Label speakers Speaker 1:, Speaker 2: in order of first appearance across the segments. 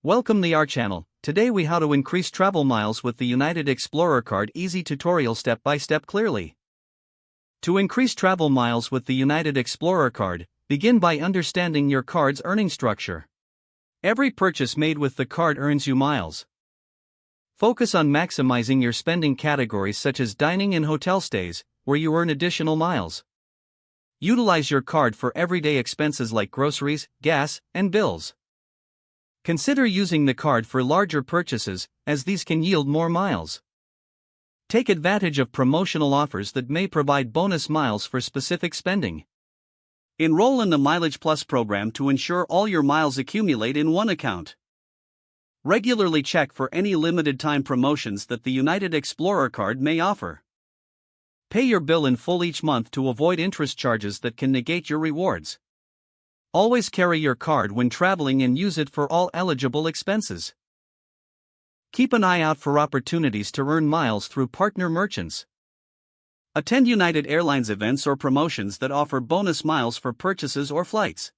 Speaker 1: Welcome to our channel. Today we how to increase travel miles with the United Explorer card. Easy tutorial step by step clearly. To increase travel miles with the United Explorer card, begin by understanding your card's earning structure. Every purchase made with the card earns you miles. Focus on maximizing your spending categories such as dining and hotel stays, where you earn additional miles. Utilize your card for everyday expenses like groceries, gas, and bills. Consider using the card for larger purchases, as these can yield more miles. Take advantage of promotional offers that may provide bonus miles for specific spending. Enroll in the Mileage Plus program to ensure all your miles accumulate in one account. Regularly check for any limited time promotions that the United Explorer card may offer. Pay your bill in full each month to avoid interest charges that can negate your rewards. Always carry your card when traveling and use it for all eligible expenses. Keep an eye out for opportunities to earn miles through partner merchants. Attend United Airlines events or promotions that offer bonus miles for purchases or flights.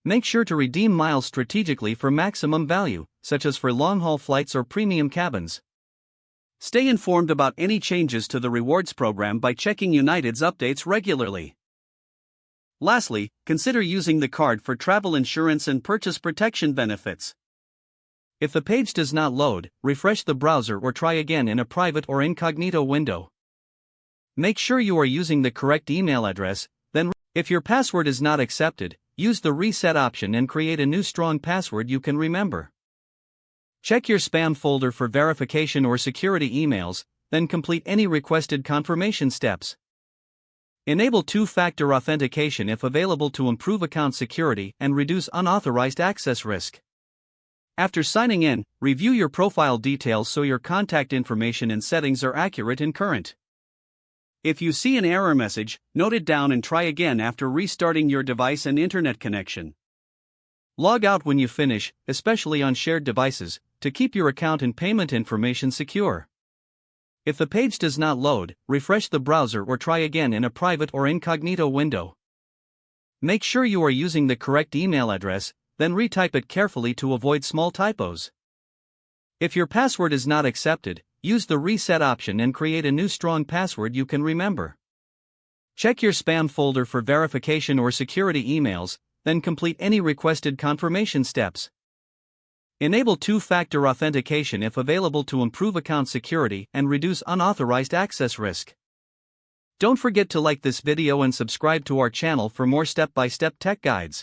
Speaker 1: Make sure to redeem miles strategically for maximum value, such as for long-haul flights or premium cabins. Stay informed about any changes to the rewards program by checking United's updates regularly. Lastly, consider using the card for travel insurance and purchase protection benefits. If the page does not load, refresh the browser or try again in a private or incognito window. Make sure you are using the correct email address, then, if your password is not accepted, use the reset option and create a new strong password you can remember. Check your spam folder for verification or security emails, then complete any requested confirmation steps. Enable two-factor authentication if available to improve account security and reduce unauthorized access risk. After signing in, review your profile details so your contact information and settings are accurate and current. If you see an error message, note it down and try again after restarting your device and internet connection. Log out when you finish, especially on shared devices, to keep your account and payment information secure. If the page does not load, refresh the browser or try again in a private or incognito window. Make sure you are using the correct email address, then retype it carefully to avoid small typos. If your password is not accepted, use the reset option and create a new strong password you can remember. Check your spam folder for verification or security emails, then complete any requested confirmation steps. Enable two-factor authentication if available to improve account security and reduce unauthorized access risk. Don't forget to like this video and subscribe to our channel for more step-by-step tech guides.